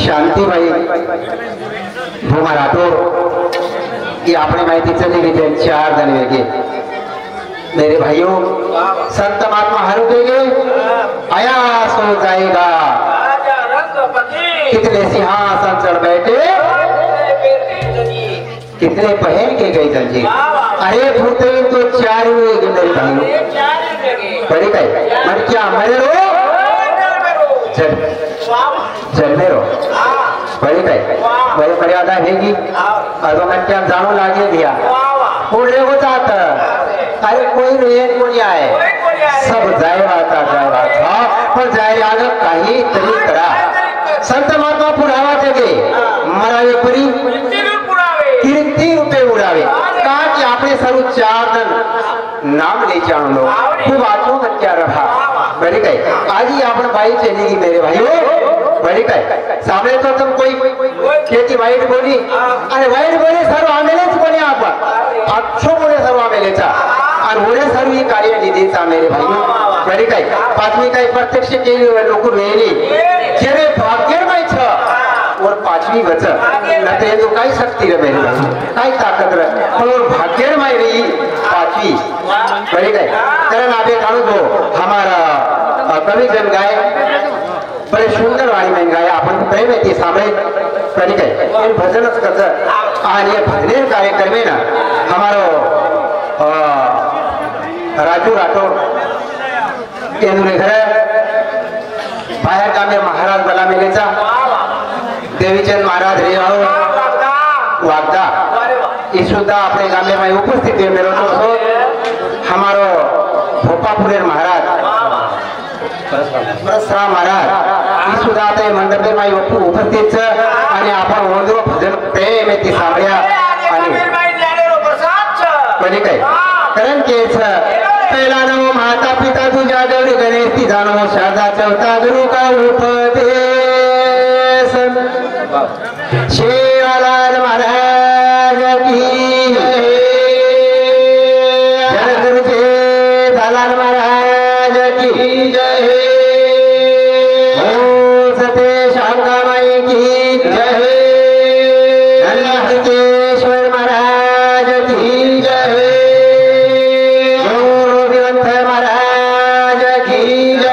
शांतीबाई भोमा राठौर की आपने माहिती चली गई 4 दिन वेगे। मेरे भाइयों संत महात्मा हर उठेंगे आयास हो जाएगा। कितने सिंहासन चढ़ बैठे कितने पहन के गए जंजीर। अरे फूटे तो 4 हुए मेरे भाइयों बड़ी गए मर क्या मरे रो जन्मे रो बड़ी गए बड़ी मर्यादा हैगी। अब मैं क्या जानू लागे दिया पूरे हो जाता। अरे कोई नहीं कोई आए सब जाए बात पर जाए आगे काही तरी करा संत महात्मा पुरावा जगे मरावे परी कीर्ति रूपे उड़ावे। कहा कि आपने सरू 4 दिन नाम ले जानो लो खूब आचो मत क्या रहा बड़ी गए। आज ही आपने भाई चलेगी मेरे भाइयों बड़ी गए। सामने तो तुम कोई खेती वाइट बोली अरे वाइट बोली सर्व आमेले बोले आप अच्छो बोले सर्व आमेले चा और बोले सर्व ये कार्य निधि चा मेरे भाइयों बड़ी गए। 5वीं का प्रत्यक्ष के लिए लोग वेली जेरे भाग्य में छ और 5वीं वचन न तो ये तो काही शक्ति रे मेरे भाई काही ताकत रे और भाग्य में रही 5वीं बड़ी गए। कारण आगे खानु दो हमारा कवि जन गाय बड़े सुंदर वाणी में गाया अपन प्रेम है सामने बड़ी गए। इन भजन आज ये भजने कार्यक्रम में ना हमारो राजू राठौर के घर बाहर का में महाराज बला मिलेचा देवीचंद महाराज रेवाओ वागदा ये सुद्धा अपने गांव में उपस्थित है। मेरे तो हमारो भोपापुरेर महाराज परसराम महाराज ये सुद्धा ते मंडपे में उपस्थित आणि आपण ओंदरो भजन प्रेम आहे ती सावळ्या आणि कोणी काय कारण के पहिला नव माता पिता तुझ्या गौरी गणेश ती जाणो शारदा चौथा गुरु का उपदेश शेवालाल महाराज की जय गुरुजे दलाल महाराज की जय ओम सते शांताबाई की जय नंदकेश्वर महाराज की जय ओम रविवंत महाराज की जय।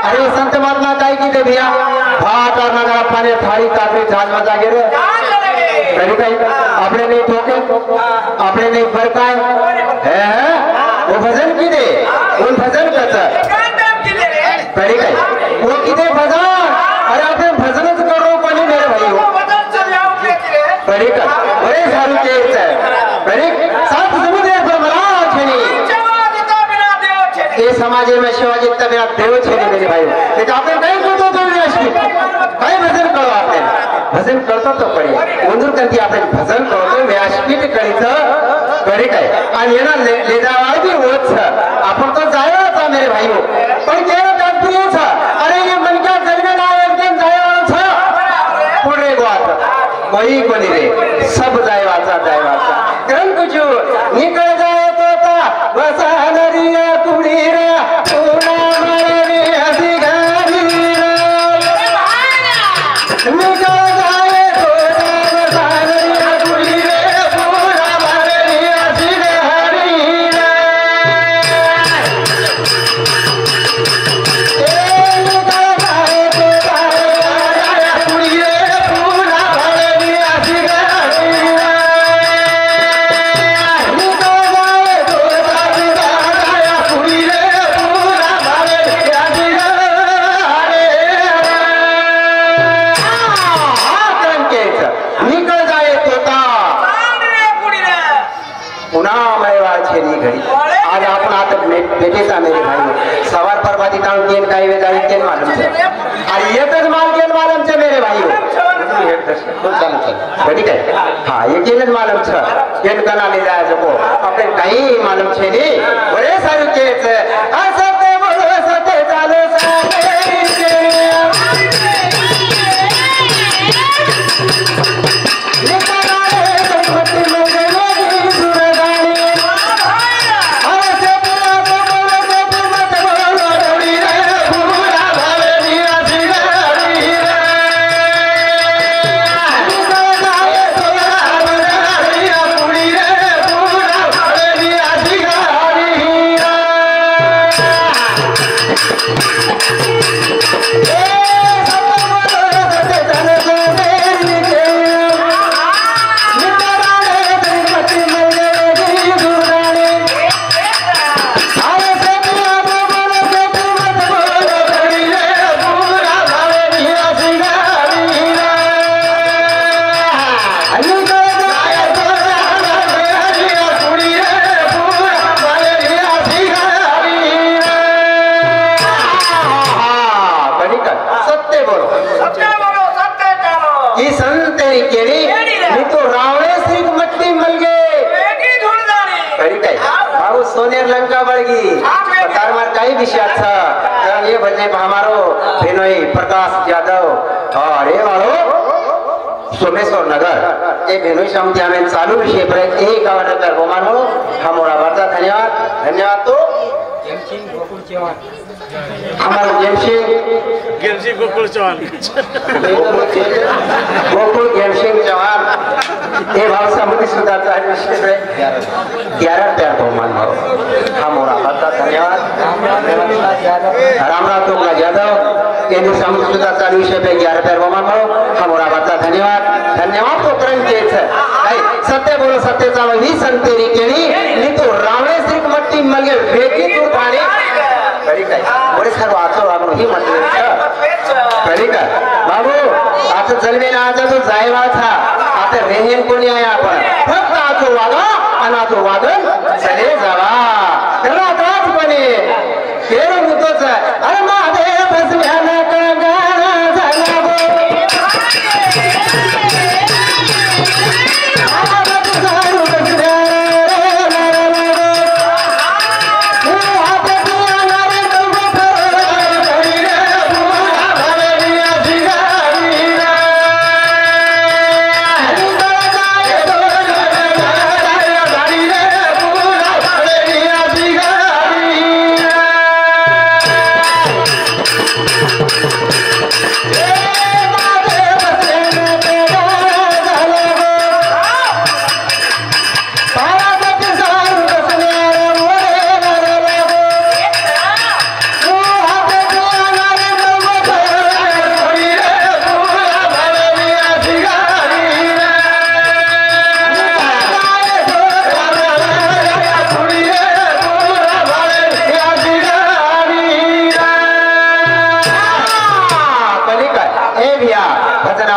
अरे संत महात्मा काय की दे भैया भात और नगर अपने थाली काफी झाल मजा गिरे अपने नहीं ठोके अपने नहीं बरकाए है वो भजन की दे उन भजन कच वो की दे भजन अरे अपने भजन करो समाजे में शिवाजी तबिया देव छे मेरे भाई लेकिन आपने कहीं करतो तो व्यासपीठ काय भजन करो आपने भजन करतो तो पडे मंजूर करती आपने भजन करतो व्यासपीठ करीचं करे काय आणि येना ले जावा बी होत आपण तो जायचा मेरे भाई पण केलं तात्पर्य छ अरे ये मन का जन्मेला एकदम जायवा छ पुढे गोत कोई कोणी रे सब जायवाचा कारण कुछ निकल जाए तोता वसा नरिया कुड़ी रे पूना मारे हसी गारी निकल जाए तोता वसा नरिया कुड़ी रे पूना मारे हसी गारी निकल जाए तोता कुड़ी रे पूना मारे हसी गारी आज आपण आता भेटेचा मेरे भाई सवार परवादी काम केन काही वेळ गाडी केन मालूम छे आणि एकच माल केन मालूम छे मेरे भाई ठीक है हाँ ये केन मालूम छे केन कना ले जाय जको आपने काही मालूम छे नी बरे सारे केच असते बोलो सते चालो सारे सोनेर लंका बळगी तार मार काही विषय कारण ये भजने हमारो बेनोई प्रकाश यादव और ये वालो सोमेश्वर नगर ये बेनोई समिति हमें चालू विषय पर एक आवाज रोमान हो हमारा वार्ता धन्यवाद तो हमारे गेमसिंह गोकुल चौहान गोकुल गेमसिंह चौहान ये भाव समिति सुधारता है विषय पे 11 प्यार बहुमान भाव हमारा वार्ता धन्यवाद रामनाथ टोकला यादव ये समिति सुधारता विषय पे 11 प्यार बहुमान भाव हमारा वार्ता धन्यवाद तो क्रम के सत्य बोलो सत्य चावल ही संतेरी केली नी तो रावणे श्री मट्टी मलगे वेगी तू पाणी बरे सर्व आचो आपण ही म्हटलं खरी का बाबू आता जन्मे ना आता तो जायवा था आता रेहेन कोणी आहे आपण फक्त आचो वागा आणि आचो वागन चले जावा त्याला त्रासपणे केर मुतोच अरे महादेव बसल्याला का गाणं झाला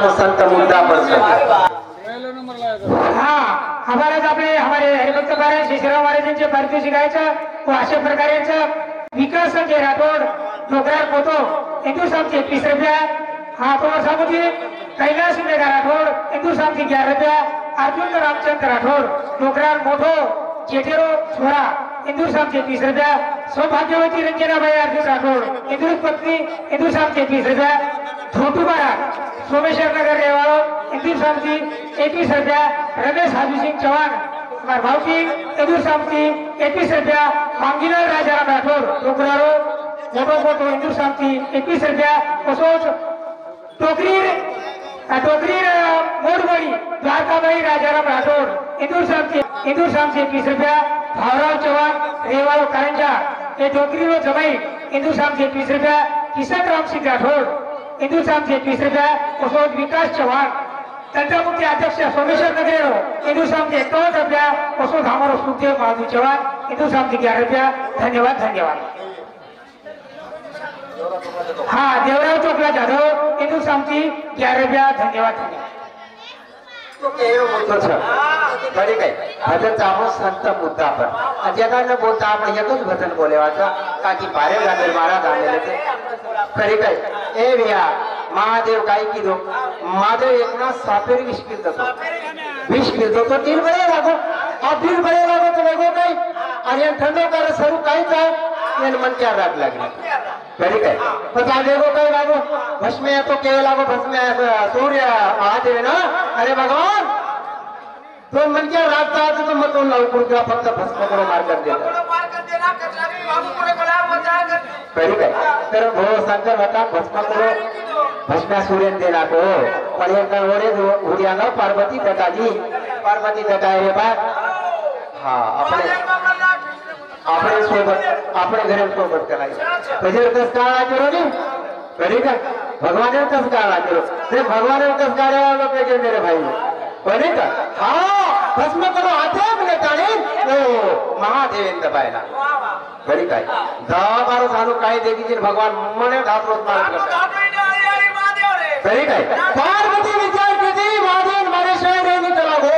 गो संत मुद्दा हमारे हरिभक्त महाराज श्री श्रीराम महाराजांचे पार्थिव शिकायचं व अशा प्रकारे विकास संजय राठोड डोकरार पोतो 2120 रुपया। हाँ तो सामुजी कैलाश मेघा राठोड 2111 रुपया। अर्जुन रामचंद्र राठोड डोकरार मोठो जेठेरो छोरा 2120 रुपया। सौभाग्यवती रंजनाबाई अर्जुन राठोड इंदुर पत्नी 2120 रुपया। छोटू बारा सोमेश्वर नगर रेवाड़ो 21 रुपया। रमेश हाजू सिंह चौहान भावकी 21 रुपया। मांगीलाल राजाराम राठोड डोकरारो मोटो मोटो 21 रुपया। कसोच टोकरीर मोडबड़ी द्वारकाबाई राजाराम राठोड 21 रुपया। भावराव चौहान रेवाड़ो कारंजा ए टोकरीरो जमाई 21 रुपया। किशन राम सिंह राठोड 21 रुपया। कसोच विकास चौहान तंत्रमुक्ती अध्यक्ष सोमेश्वर नगरेरो 51 रुपया। कसोच हमारो सुखदेव महादू चौहान 11 रुपया। धन्यवाद धन्यवाद। हाँ देवराव चोकला जाधव 11 रुपया। धन्यवाद धन्यवाद। बरे काय भजनचा आपण संत मुद्दा आपण जगानं बोलता आपण एकच भजन बोलेवाचा का की बारे गाणे महाराज आलेले ते खरी काय ए भैया महादेव काय की दो महादेव एक ना सापेरी विष पिलतो तो 3 बरे लागो अब 3 बरे लागो तो वेगो काय आणि थंडो कर सरू काय जाय येन मन क्या राग लागली खरी काय पता वेगो काय लागो भस्मे तो के लागो भस्मे सूर्य महादेव ना अरे भगवान तो मन क्या रागता तो मत लवकर किंवा फक्त भस्म करून मार कर देता खरी काय तर भो शंकर होता भस्म करून भस्मा सूर्य देला को पण एक ओरे उड्या ना पार्वती दत्ताजी पार्वती दत्ता रे बात हा अपने सोबत अपने घरे सोबत करायचं म्हणजे कस काळा केलो नी खरी काय भगवान कस काळा केलो ते भगवान कस काळा लोक के मेरे भाई बने का हाँ भस्म करो आते अपने ताने ओ महादेवेंद्र बायला बरी काय 10 बार सानू काय देखी भगवान मने धापरोत मार बरी काय पार्वती विचार कीती महादेव मारे शहर नहीं चला गो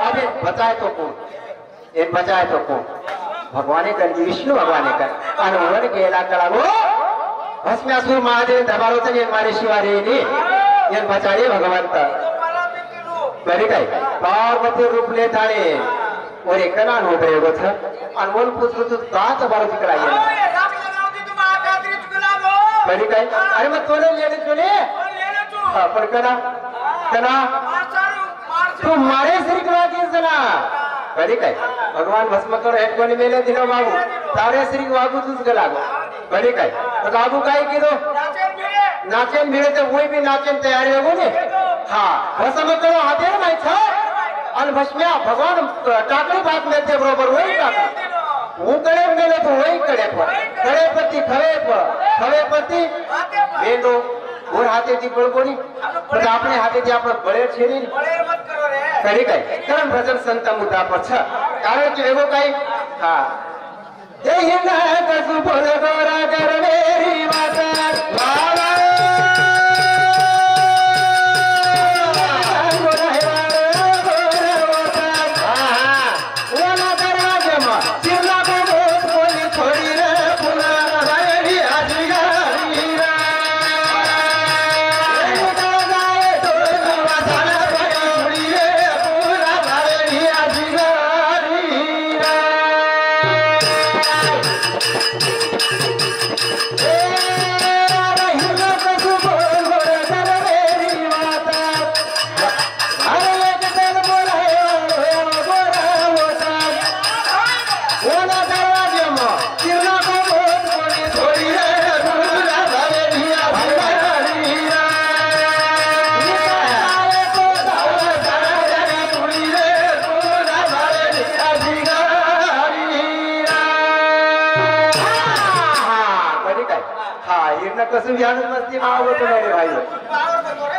अबे बचाए तो कौन ये बचाए तो कौन भगवान कर विष्णु भगवान कर अनुभव केला कला गो भस्मासुर महादेव दबारो ते मारे शिवारे ने ये बचाए भगवंत बरी काय पार्वती रूप ले थाने और एक ना हो गए गो था अनमोल पुत्र दात बारो तिकड़ा ये बरी काय अरे मग तोले लेने चले हां पण कना तू मारे श्री कृष्ण की जना बरी काय भगवान भस्म करो हेड कोणी मेले दिनो बाबू तारे श्री बाबू तुझ गलागो बरी काय तो बाबू काय किदो नाचेन भिड़े तो वही भी नाचेन तैयारी हो ने हाँ भस्म करो हाथे नहीं था अन भस्म्या भगवान टाकली बात में थे बरोबर वही टाकली वो कड़े मेले तो वही कड़े पति खवे पति बेलो और हाथे थी बड़बोनी पण आपने हाथे थी आपण बळे छेरी मत करो रे खरी काय कारण भजन संत मुद्दा पर छ कारण की एगो काय हां जय हिंद कसु बोल गोरा कर मेरी माता वाला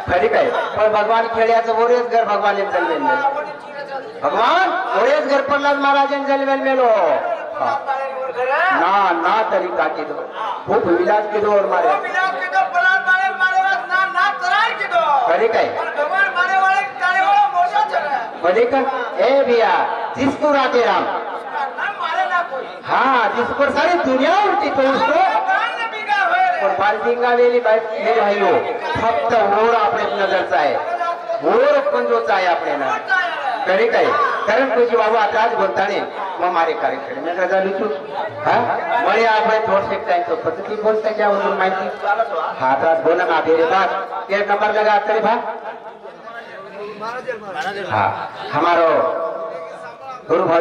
खरी काय पण भगवान खेळ्याचं ओरेच घर भगवान जन्मेल भगवान ओरेच घर प्रल्हाद महाराज जन्मेल मेलो ना तरीका की दो खूप विलास की दो और मारे खरी काय बड़ी कर ए भैया जिसको राधे राम हाँ जिस पर सारी दुनिया उल्टी तो उसको और बालदिंगा वेली मेरे भाइयों फक्त ओर आपणे नजरचा आहे ओर पंजोचा आहे आपल्याला तरी काय कारण तुझी बाबा आता आज बोलताने मग मारे कार्यक्रम मी काय झाली तू हा मळे आपण थोडसे टाइम तो पद्धती बोलता त्यावरून माहिती हातात बोला ना तेरे बात ये नंबर लगा तेरे भा हाँ हमारो गुरु भाव